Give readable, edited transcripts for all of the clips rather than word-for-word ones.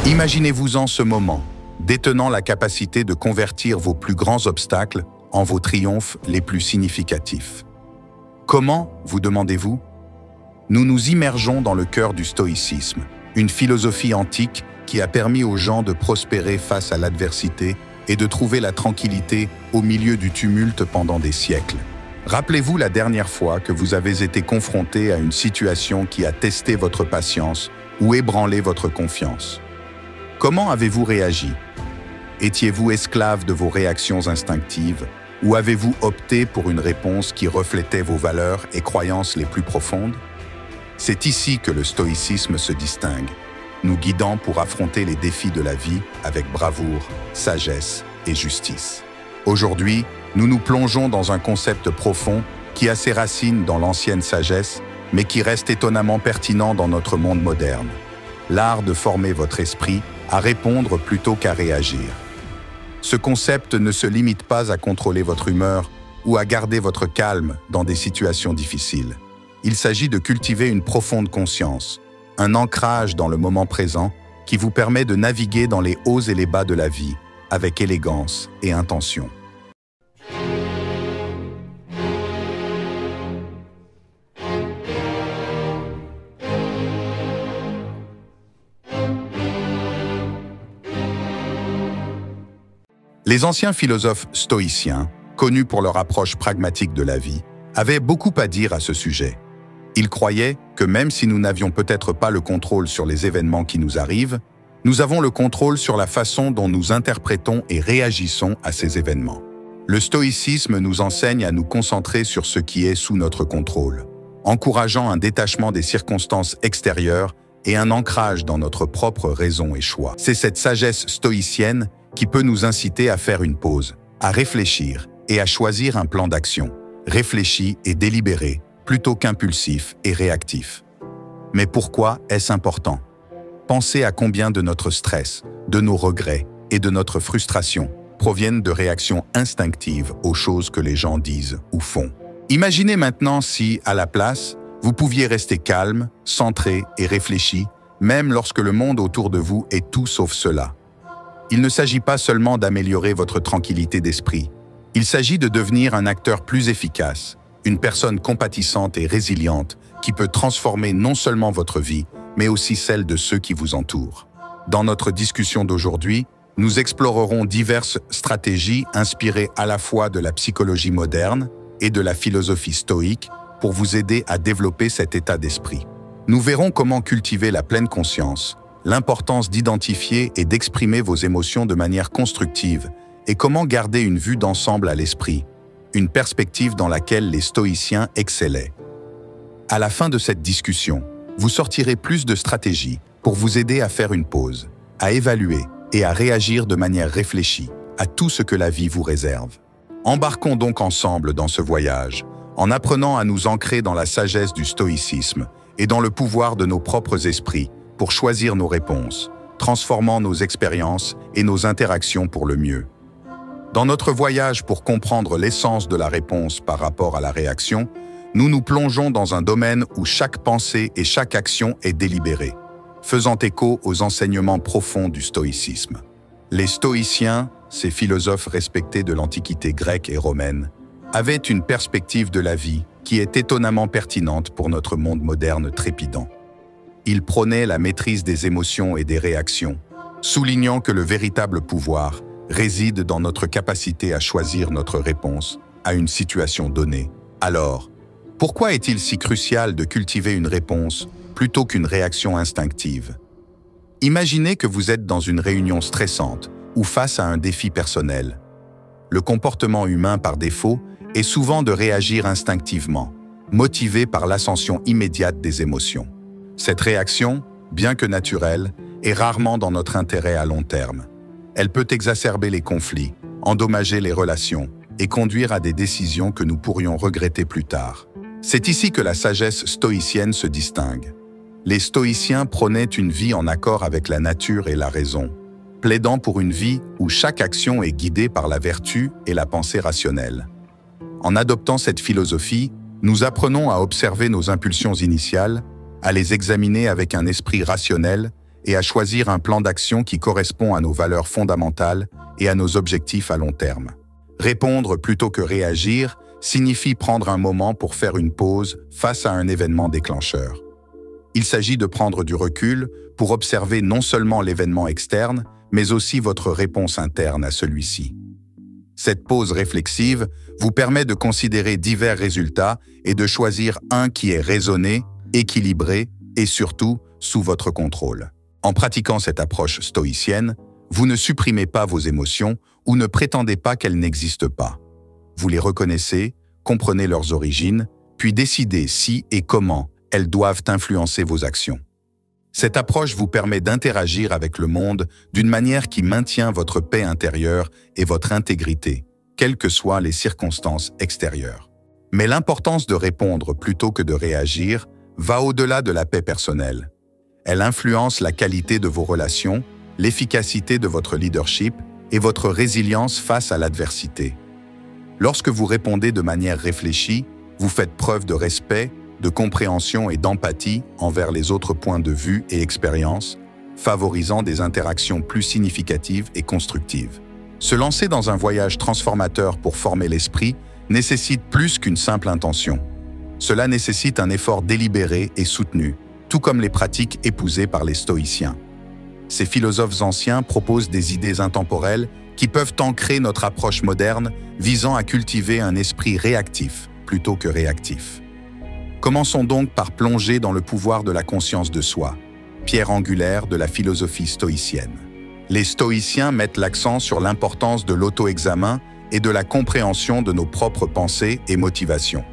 Imaginez-vous en ce moment, détenant la capacité de convertir vos plus grands obstacles en vos triomphes les plus significatifs. Comment, vous demandez-vous? Nous nous immergeons dans le cœur du stoïcisme, une philosophie antique qui a permis aux gens de prospérer face à l'adversité et de trouver la tranquillité au milieu du tumulte pendant des siècles. Rappelez-vous la dernière fois que vous avez été confronté à une situation qui a testé votre patience ou ébranlé votre confiance. Comment avez-vous réagi? Étiez-vous esclave de vos réactions instinctives ou avez-vous opté pour une réponse qui reflétait vos valeurs et croyances les plus profondes? C'est ici que le stoïcisme se distingue, nous guidant pour affronter les défis de la vie avec bravoure, sagesse et justice. Aujourd'hui, nous nous plongeons dans un concept profond qui a ses racines dans l'ancienne sagesse, mais qui reste étonnamment pertinent dans notre monde moderne. L'art de former votre esprit à répondre plutôt qu'à réagir. Ce concept ne se limite pas à contrôler votre humeur ou à garder votre calme dans des situations difficiles. Il s'agit de cultiver une profonde conscience, un ancrage dans le moment présent qui vous permet de naviguer dans les hauts et les bas de la vie avec élégance et intention. Les anciens philosophes stoïciens, connus pour leur approche pragmatique de la vie, avaient beaucoup à dire à ce sujet. Ils croyaient que même si nous n'avions peut-être pas le contrôle sur les événements qui nous arrivent, nous avons le contrôle sur la façon dont nous interprétons et réagissons à ces événements. Le stoïcisme nous enseigne à nous concentrer sur ce qui est sous notre contrôle, encourageant un détachement des circonstances extérieures et un ancrage dans notre propre raison et choix. C'est cette sagesse stoïcienne qui peut nous inciter à faire une pause, à réfléchir et à choisir un plan d'action, réfléchi et délibéré, plutôt qu'impulsif et réactif. Mais pourquoi est-ce important? Pensez à combien de notre stress, de nos regrets et de notre frustration proviennent de réactions instinctives aux choses que les gens disent ou font. Imaginez maintenant si, à la place, vous pouviez rester calme, centré et réfléchi, même lorsque le monde autour de vous est tout sauf cela. Il ne s'agit pas seulement d'améliorer votre tranquillité d'esprit, il s'agit de devenir un acteur plus efficace, une personne compatissante et résiliente qui peut transformer non seulement votre vie, mais aussi celle de ceux qui vous entourent. Dans notre discussion d'aujourd'hui, nous explorerons diverses stratégies inspirées à la fois de la psychologie moderne et de la philosophie stoïque pour vous aider à développer cet état d'esprit. Nous verrons comment cultiver la pleine conscience, l'importance d'identifier et d'exprimer vos émotions de manière constructive et comment garder une vue d'ensemble à l'esprit, une perspective dans laquelle les stoïciens excellaient. À la fin de cette discussion, vous sortirez plus de stratégies pour vous aider à faire une pause, à évaluer et à réagir de manière réfléchie à tout ce que la vie vous réserve. Embarquons donc ensemble dans ce voyage, en apprenant à nous ancrer dans la sagesse du stoïcisme et dans le pouvoir de nos propres esprits pour choisir nos réponses, transformant nos expériences et nos interactions pour le mieux. Dans notre voyage pour comprendre l'essence de la réponse par rapport à la réaction, nous nous plongeons dans un domaine où chaque pensée et chaque action est délibérée, faisant écho aux enseignements profonds du stoïcisme. Les stoïciens, ces philosophes respectés de l'Antiquité grecque et romaine, avaient une perspective de la vie qui est étonnamment pertinente pour notre monde moderne trépidant. Ils prônaient la maîtrise des émotions et des réactions, soulignant que le véritable pouvoir réside dans notre capacité à choisir notre réponse à une situation donnée. Alors, pourquoi est-il si crucial de cultiver une réponse plutôt qu'une réaction instinctive? Imaginez que vous êtes dans une réunion stressante ou face à un défi personnel. Le comportement humain par défaut est souvent de réagir instinctivement, motivé par l'ascension immédiate des émotions. Cette réaction, bien que naturelle, est rarement dans notre intérêt à long terme. Elle peut exacerber les conflits, endommager les relations et conduire à des décisions que nous pourrions regretter plus tard. C'est ici que la sagesse stoïcienne se distingue. Les stoïciens prônaient une vie en accord avec la nature et la raison, plaidant pour une vie où chaque action est guidée par la vertu et la pensée rationnelle. En adoptant cette philosophie, nous apprenons à observer nos impulsions initiales, à les examiner avec un esprit rationnel et à choisir un plan d'action qui correspond à nos valeurs fondamentales et à nos objectifs à long terme. Répondre plutôt que réagir signifie prendre un moment pour faire une pause face à un événement déclencheur. Il s'agit de prendre du recul pour observer non seulement l'événement externe, mais aussi votre réponse interne à celui-ci. Cette pause réflexive vous permet de considérer divers résultats et de choisir un qui est raisonné, équilibré et surtout sous votre contrôle. En pratiquant cette approche stoïcienne, vous ne supprimez pas vos émotions ou ne prétendez pas qu'elles n'existent pas. Vous les reconnaissez, comprenez leurs origines, puis décidez si et comment elles doivent influencer vos actions. Cette approche vous permet d'interagir avec le monde d'une manière qui maintient votre paix intérieure et votre intégrité, quelles que soient les circonstances extérieures. Mais l'importance de répondre plutôt que de réagir va au-delà de la paix personnelle. Elle influence la qualité de vos relations, l'efficacité de votre leadership et votre résilience face à l'adversité. Lorsque vous répondez de manière réfléchie, vous faites preuve de respect, de compréhension et d'empathie envers les autres points de vue et expériences, favorisant des interactions plus significatives et constructives. Se lancer dans un voyage transformateur pour former l'esprit nécessite plus qu'une simple intention. Cela nécessite un effort délibéré et soutenu, tout comme les pratiques épousées par les stoïciens. Ces philosophes anciens proposent des idées intemporelles qui peuvent ancrer notre approche moderne visant à cultiver un esprit réactif plutôt que réactif. Commençons donc par plonger dans le pouvoir de la conscience de soi, pierre angulaire de la philosophie stoïcienne. Les stoïciens mettent l'accent sur l'importance de l'auto-examen et de la compréhension de nos propres pensées et motivations.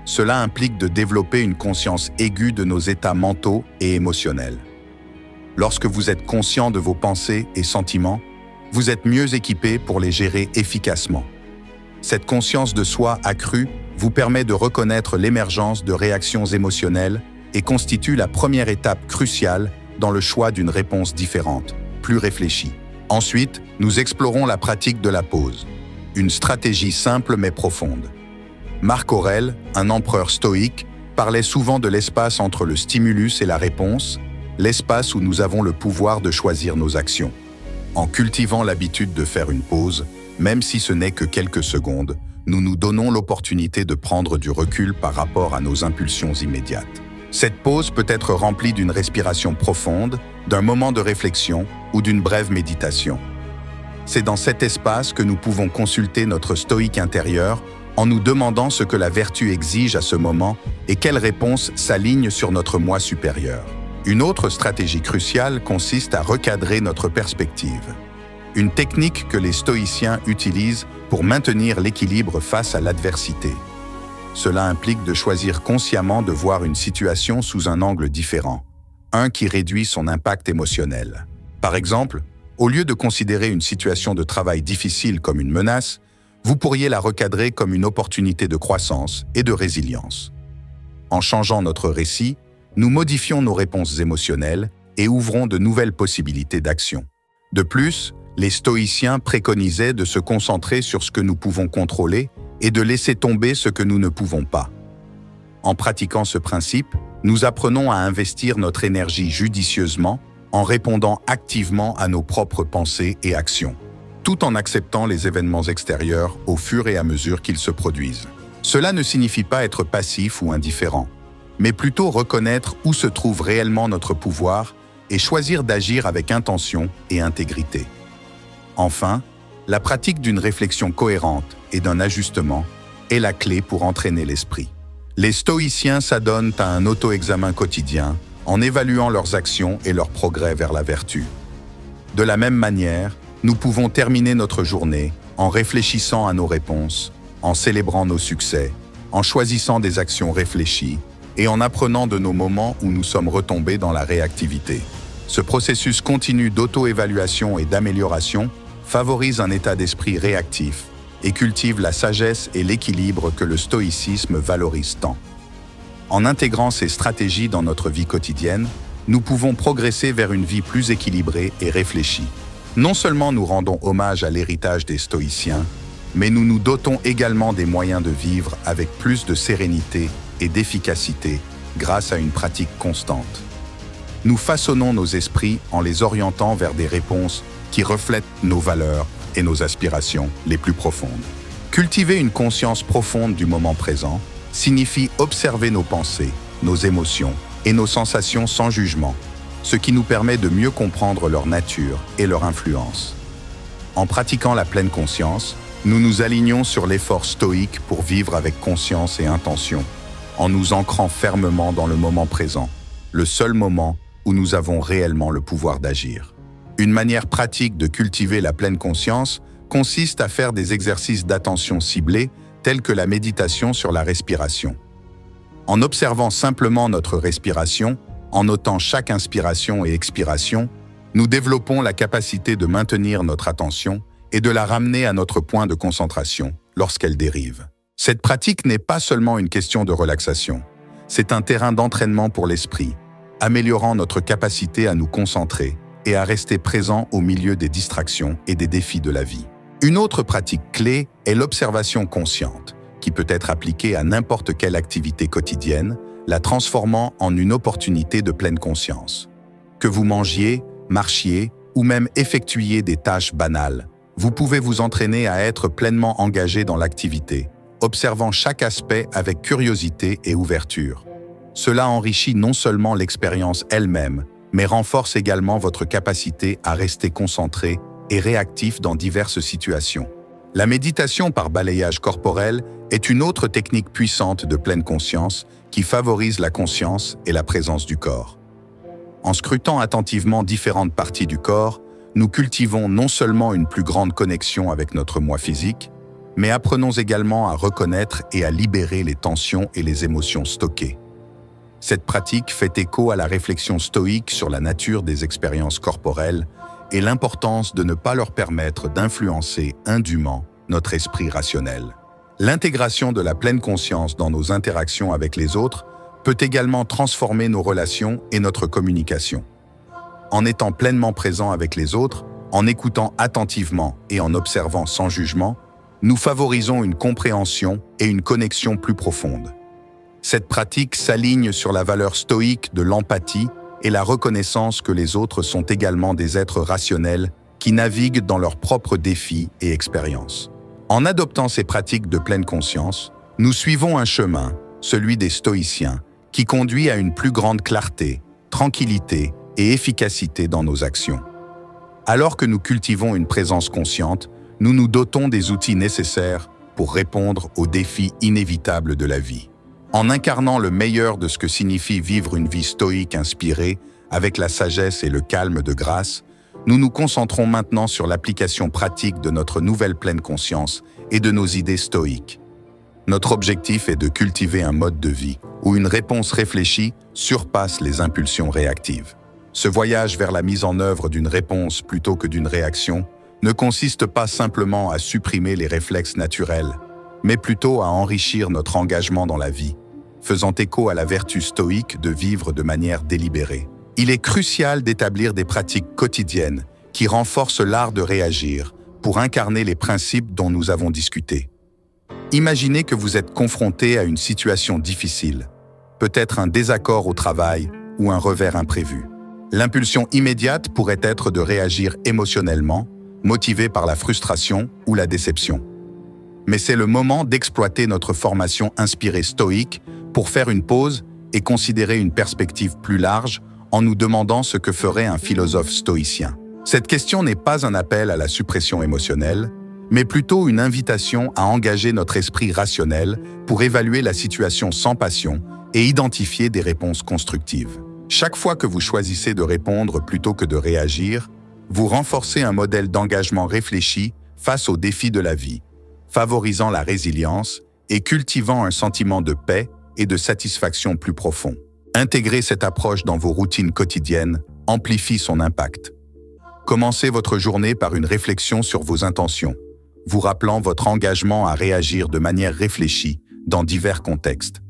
Cela implique de développer une conscience aiguë de nos états mentaux et émotionnels. Lorsque vous êtes conscient de vos pensées et sentiments, vous êtes mieux équipé pour les gérer efficacement. Cette conscience de soi accrue vous permet de reconnaître l'émergence de réactions émotionnelles et constitue la première étape cruciale dans le choix d'une réponse différente, plus réfléchie. Ensuite, nous explorons la pratique de la pause, une stratégie simple mais profonde. Marc Aurèle, un empereur stoïque, parlait souvent de l'espace entre le stimulus et la réponse, l'espace où nous avons le pouvoir de choisir nos actions. En cultivant l'habitude de faire une pause, même si ce n'est que quelques secondes, nous nous donnons l'opportunité de prendre du recul par rapport à nos impulsions immédiates. Cette pause peut être remplie d'une respiration profonde, d'un moment de réflexion ou d'une brève méditation. C'est dans cet espace que nous pouvons consulter notre stoïque intérieur en nous demandant ce que la vertu exige à ce moment et quelle réponse s'aligne sur notre moi supérieur. Une autre stratégie cruciale consiste à recadrer notre perspective. Une technique que les stoïciens utilisent pour maintenir l'équilibre face à l'adversité. Cela implique de choisir consciemment de voir une situation sous un angle différent, un qui réduit son impact émotionnel. Par exemple, au lieu de considérer une situation de travail difficile comme une menace, vous pourriez la recadrer comme une opportunité de croissance et de résilience. En changeant notre récit, nous modifions nos réponses émotionnelles et ouvrons de nouvelles possibilités d'action. De plus, les stoïciens préconisaient de se concentrer sur ce que nous pouvons contrôler et de laisser tomber ce que nous ne pouvons pas. En pratiquant ce principe, nous apprenons à investir notre énergie judicieusement en répondant activement à nos propres pensées et actions, tout en acceptant les événements extérieurs au fur et à mesure qu'ils se produisent. Cela ne signifie pas être passif ou indifférent, mais plutôt reconnaître où se trouve réellement notre pouvoir et choisir d'agir avec intention et intégrité. Enfin, la pratique d'une réflexion cohérente et d'un ajustement est la clé pour entraîner l'esprit. Les stoïciens s'adonnent à un auto-examen quotidien en évaluant leurs actions et leurs progrès vers la vertu. De la même manière, nous pouvons terminer notre journée en réfléchissant à nos réponses, en célébrant nos succès, en choisissant des actions réfléchies et en apprenant de nos moments où nous sommes retombés dans la réactivité. Ce processus continu d'auto-évaluation et d'amélioration favorise un état d'esprit réactif et cultive la sagesse et l'équilibre que le stoïcisme valorise tant. En intégrant ces stratégies dans notre vie quotidienne, nous pouvons progresser vers une vie plus équilibrée et réfléchie. Non seulement nous rendons hommage à l'héritage des stoïciens, mais nous nous dotons également des moyens de vivre avec plus de sérénité et d'efficacité grâce à une pratique constante. nous façonnons nos esprits en les orientant vers des réponses qui reflètent nos valeurs et nos aspirations les plus profondes. Cultiver une conscience profonde du moment présent signifie observer nos pensées, nos émotions et nos sensations sans jugement, ce qui nous permet de mieux comprendre leur nature et leur influence. En pratiquant la pleine conscience, nous nous alignons sur l'effort stoïque pour vivre avec conscience et intention, en nous ancrant fermement dans le moment présent, le seul moment où nous avons réellement le pouvoir d'agir. Une manière pratique de cultiver la pleine conscience consiste à faire des exercices d'attention ciblés tels que la méditation sur la respiration. En observant simplement notre respiration, en notant chaque inspiration et expiration, nous développons la capacité de maintenir notre attention et de la ramener à notre point de concentration lorsqu'elle dérive. Cette pratique n'est pas seulement une question de relaxation, c'est un terrain d'entraînement pour l'esprit, améliorant notre capacité à nous concentrer et à rester présent au milieu des distractions et des défis de la vie. Une autre pratique clé est l'observation consciente, qui peut être appliquée à n'importe quelle activité quotidienne, la transformant en une opportunité de pleine conscience. Que vous mangiez, marchiez ou même effectuiez des tâches banales, vous pouvez vous entraîner à être pleinement engagé dans l'activité, observant chaque aspect avec curiosité et ouverture. Cela enrichit non seulement l'expérience elle-même, mais renforce également votre capacité à rester concentré et réactif dans diverses situations. La méditation par balayage corporel est une autre technique puissante de pleine conscience qui favorise la conscience et la présence du corps. En scrutant attentivement différentes parties du corps, nous cultivons non seulement une plus grande connexion avec notre moi physique, mais apprenons également à reconnaître et à libérer les tensions et les émotions stockées. Cette pratique fait écho à la réflexion stoïque sur la nature des expériences corporelles et l'importance de ne pas leur permettre d'influencer indûment notre esprit rationnel. L'intégration de la pleine conscience dans nos interactions avec les autres peut également transformer nos relations et notre communication. En étant pleinement présent avec les autres, en écoutant attentivement et en observant sans jugement, nous favorisons une compréhension et une connexion plus profonde. Cette pratique s'aligne sur la valeur stoïque de l'empathie et la reconnaissance que les autres sont également des êtres rationnels qui naviguent dans leurs propres défis et expériences. En adoptant ces pratiques de pleine conscience, nous suivons un chemin, celui des stoïciens, qui conduit à une plus grande clarté, tranquillité et efficacité dans nos actions. Alors que nous cultivons une présence consciente, nous nous dotons des outils nécessaires pour répondre aux défis inévitables de la vie. En incarnant le meilleur de ce que signifie vivre une vie stoïque inspirée, avec la sagesse et le calme de grâce, nous nous concentrons maintenant sur l'application pratique de notre nouvelle pleine conscience et de nos idées stoïques. Notre objectif est de cultiver un mode de vie où une réponse réfléchie surpasse les impulsions réactives. Ce voyage vers la mise en œuvre d'une réponse plutôt que d'une réaction ne consiste pas simplement à supprimer les réflexes naturels, mais plutôt à enrichir notre engagement dans la vie, faisant écho à la vertu stoïque de vivre de manière délibérée. Il est crucial d'établir des pratiques quotidiennes qui renforcent l'art de réagir pour incarner les principes dont nous avons discuté. Imaginez que vous êtes confronté à une situation difficile, peut-être un désaccord au travail ou un revers imprévu. L'impulsion immédiate pourrait être de réagir émotionnellement, motivé par la frustration ou la déception. Mais c'est le moment d'exploiter notre formation inspirée stoïque pour faire une pause et considérer une perspective plus large en nous demandant ce que ferait un philosophe stoïcien. Cette question n'est pas un appel à la suppression émotionnelle, mais plutôt une invitation à engager notre esprit rationnel pour évaluer la situation sans passion et identifier des réponses constructives. Chaque fois que vous choisissez de répondre plutôt que de réagir, vous renforcez un modèle d'engagement réfléchi face aux défis de la vie, favorisant la résilience et cultivant un sentiment de paix et de satisfaction plus profond. Intégrer cette approche dans vos routines quotidiennes amplifie son impact. Commencez votre journée par une réflexion sur vos intentions, vous rappelant votre engagement à réagir de manière réfléchie dans divers contextes.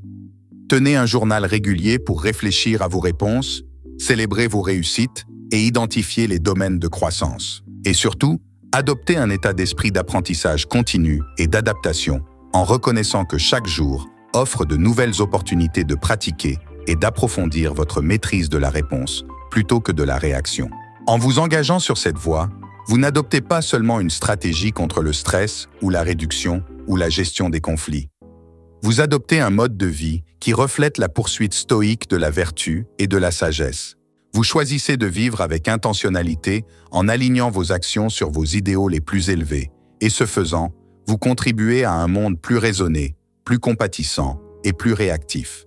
Tenez un journal régulier pour réfléchir à vos réponses, célébrer vos réussites et identifier les domaines de croissance. Et surtout, adoptez un état d'esprit d'apprentissage continu et d'adaptation en reconnaissant que chaque jour offre de nouvelles opportunités de pratiquer et d'approfondir votre maîtrise de la réponse plutôt que de la réaction. En vous engageant sur cette voie, vous n'adoptez pas seulement une stratégie contre le stress ou la réduction ou la gestion des conflits. Vous adoptez un mode de vie qui reflète la poursuite stoïque de la vertu et de la sagesse. Vous choisissez de vivre avec intentionnalité en alignant vos actions sur vos idéaux les plus élevés, et ce faisant, vous contribuez à un monde plus raisonné, plus compatissant et plus réactif.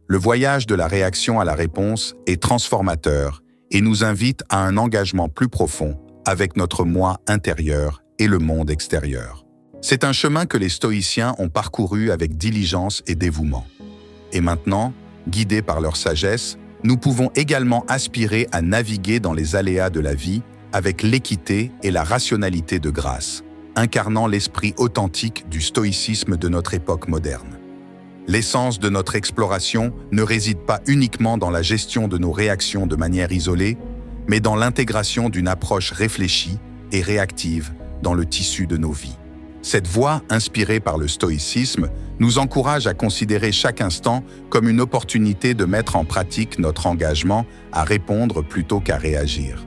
Le voyage de la réaction à la réponse est transformateur et nous invite à un engagement plus profond avec notre moi intérieur et le monde extérieur. C'est un chemin que les stoïciens ont parcouru avec diligence et dévouement. Et maintenant, guidés par leur sagesse, nous pouvons également aspirer à naviguer dans les aléas de la vie avec l'équité et la rationalité de grâce, incarnant l'esprit authentique du stoïcisme de notre époque moderne. L'essence de notre exploration ne réside pas uniquement dans la gestion de nos réactions de manière isolée, mais dans l'intégration d'une approche réfléchie et réactive dans le tissu de nos vies. Cette voie, inspirée par le stoïcisme, nous encourage à considérer chaque instant comme une opportunité de mettre en pratique notre engagement à répondre plutôt qu'à réagir.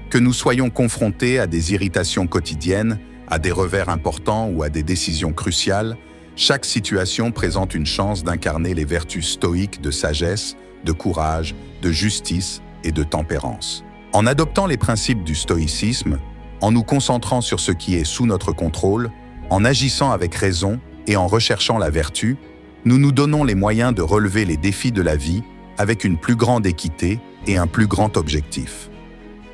Que nous soyons confrontés à des irritations quotidiennes, à des revers importants ou à des décisions cruciales, chaque situation présente une chance d'incarner les vertus stoïques de sagesse, de courage, de justice et de tempérance. En adoptant les principes du stoïcisme, en nous concentrant sur ce qui est sous notre contrôle, en agissant avec raison et en recherchant la vertu, nous nous donnons les moyens de relever les défis de la vie avec une plus grande équité et un plus grand objectif.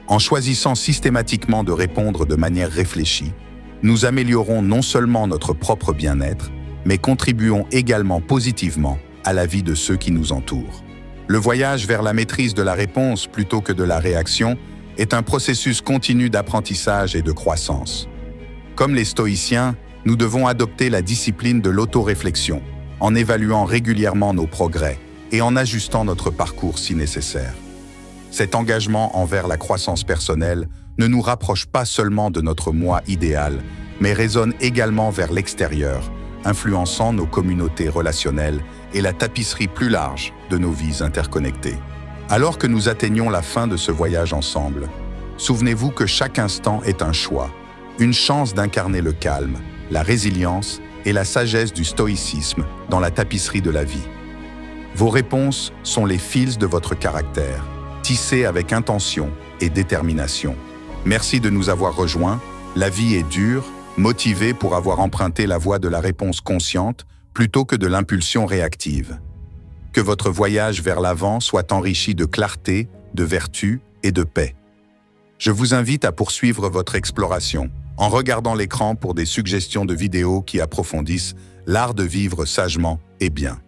En choisissant systématiquement de répondre de manière réfléchie, nous améliorons non seulement notre propre bien-être, mais contribuons également positivement à la vie de ceux qui nous entourent. Le voyage vers la maîtrise de la réponse plutôt que de la réaction est un processus continu d'apprentissage et de croissance. Comme les stoïciens, nous devons adopter la discipline de l'autoréflexion, en évaluant régulièrement nos progrès et en ajustant notre parcours si nécessaire. Cet engagement envers la croissance personnelle ne nous rapproche pas seulement de notre moi idéal, mais résonne également vers l'extérieur, influençant nos communautés relationnelles et la tapisserie plus large de nos vies interconnectées. Alors que nous atteignons la fin de ce voyage ensemble, souvenez-vous que chaque instant est un choix, une chance d'incarner le calme, la résilience et la sagesse du stoïcisme dans la tapisserie de la vie. Vos réponses sont les fils de votre caractère, tissés avec intention et détermination. Merci de nous avoir rejoints. La vie est dure, motivée pour avoir emprunté la voie de la réponse consciente plutôt que de l'impulsion réactive. Que votre voyage vers l'avant soit enrichi de clarté, de vertu et de paix. Je vous invite à poursuivre votre exploration en regardant l'écran pour des suggestions de vidéos qui approfondissent l'art de vivre sagement et bien.